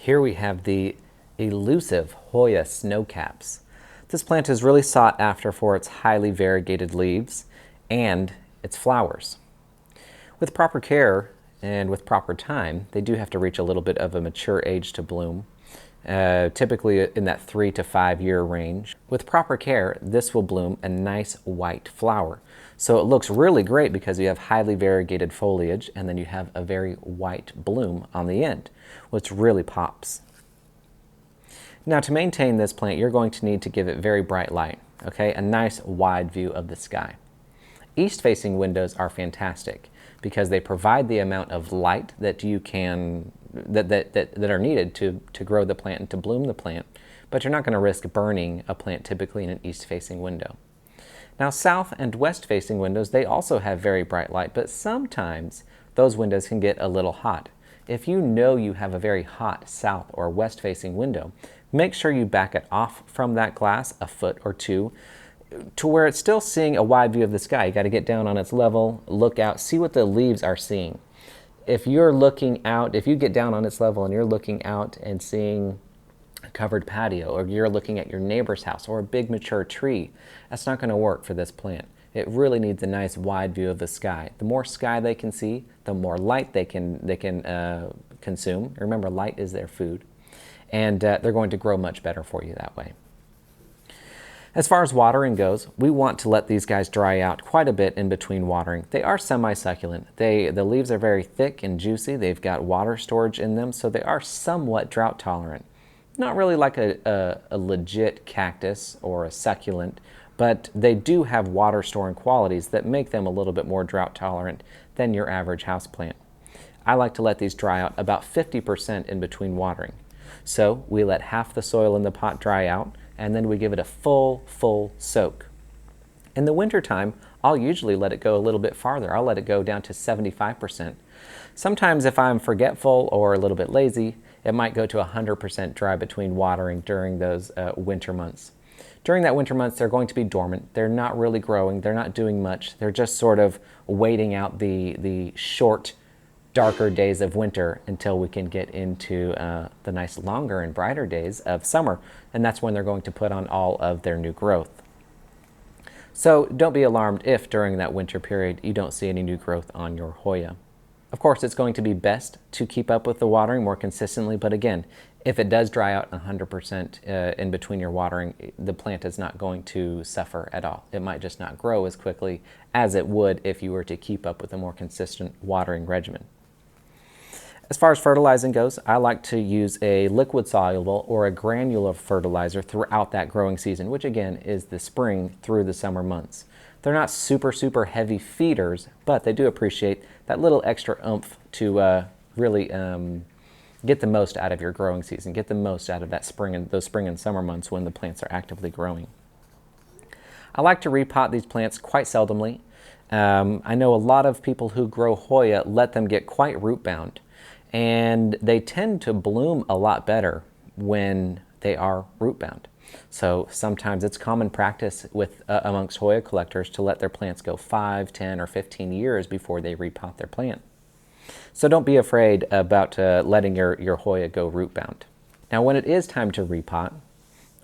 Here we have the elusive Hoya Snow Caps. This plant is really sought after for its highly variegated leaves and its flowers. With proper care and with proper time, they do have to reach a little bit of a mature age to bloom, typically in that 3 to 5 year range. With proper care, this will bloom a nice white flower. So it looks really great because you have highly variegated foliage and then you have a very white bloom on the end, which really pops. Now, to maintain this plant, you're going to need to give it very bright light, okay? A nice wide view of the sky. East-facing windows are fantastic because they provide the amount of light that you can that are needed to grow the plant and to bloom the plant, but you're not going to risk burning a plant typically in an east-facing window. Now, south and west-facing windows, they also have very bright light, but sometimes those windows can get a little hot. If you know you have a very hot south or west-facing window, make sure you back it off from that glass a foot or two to where it's still seeing a wide view of the sky. You got to get down on its level, look out, see what the leaves are seeing. If you're looking out, if you get down on its level and you're looking out and seeing a covered patio, or you're looking at your neighbor's house or a big mature tree, that's not going to work for this plant. It really needs a nice wide view of the sky. The more sky they can see, the more light they can consume. Remember, light is their food. And they're going to grow much better for you that way. As far as watering goes, we want to let these guys dry out quite a bit in between watering. They are semi-succulent. The leaves are very thick and juicy. They've got water storage in them, so they are somewhat drought tolerant. Not really like a legit cactus or a succulent, but they do have water storing qualities that make them a little bit more drought tolerant than your average houseplant. I like to let these dry out about 50% in between watering. So we let half the soil in the pot dry out, and then we give it a full soak. In the wintertime, I'll usually let it go a little bit farther. I'll let it go down to 75%. Sometimes if I'm forgetful or a little bit lazy, it might go to 100% dry between watering during those winter months. During that winter months, they're going to be dormant. They're not really growing. They're not doing much. They're just sort of waiting out the short, darker days of winter until we can get into the nice longer and brighter days of summer, and that's when they're going to put on all of their new growth. So don't be alarmed if during that winter period you don't see any new growth on your Hoya. Of course, it's going to be best to keep up with the watering more consistently, but again, if it does dry out 100% in between your watering, the plant is not going to suffer at all. It might just not grow as quickly as it would if you were to keep up with a more consistent watering regimen. As far as fertilizing goes, I like to use a liquid soluble or a granular fertilizer throughout that growing season, which again is the spring through the summer months. They're not super heavy feeders, but they do appreciate that little extra oomph to really get the most out of your growing season, get the most out of that those spring and summer months when the plants are actively growing. I like to repot these plants quite seldomly. I know a lot of people who grow Hoya let them get quite root bound, and they tend to bloom a lot better when they are root bound. So sometimes it's common practice amongst Hoya collectors to let their plants go 5, 10, or 15 years before they repot their plant. So don't be afraid about letting your Hoya go root bound. Now, when it is time to repot,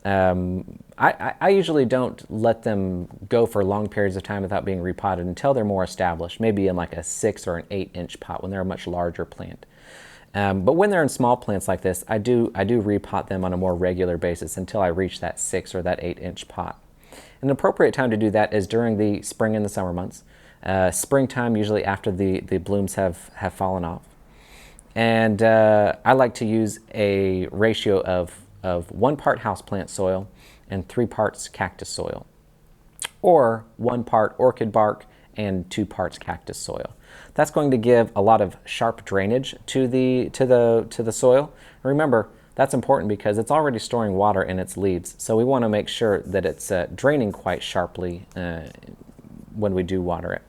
I usually don't let them go for long periods of time without being repotted until they're more established, maybe in like a 6 or an 8-inch pot when they're a much larger plant. But when they're in small plants like this, I do repot them on a more regular basis until I reach that 6 or that 8-inch pot. An appropriate time to do that is during the spring and the summer months. Springtime, usually after the blooms have fallen off. And I like to use a ratio of 1 part houseplant soil and 3 parts cactus soil, or 1 part orchid bark and 2 parts cactus soil. That's going to give a lot of sharp drainage to the soil. Remember, that's important because it's already storing water in its leaves, so we want to make sure that it's draining quite sharply when we do water it.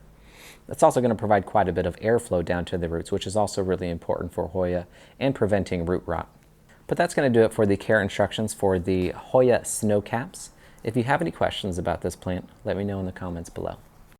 It's also going to provide quite a bit of airflow down to the roots, which is also really important for Hoya and preventing root rot. But that's going to do it for the care instructions for the Hoya Snow Caps. If you have any questions about this plant, let me know in the comments below.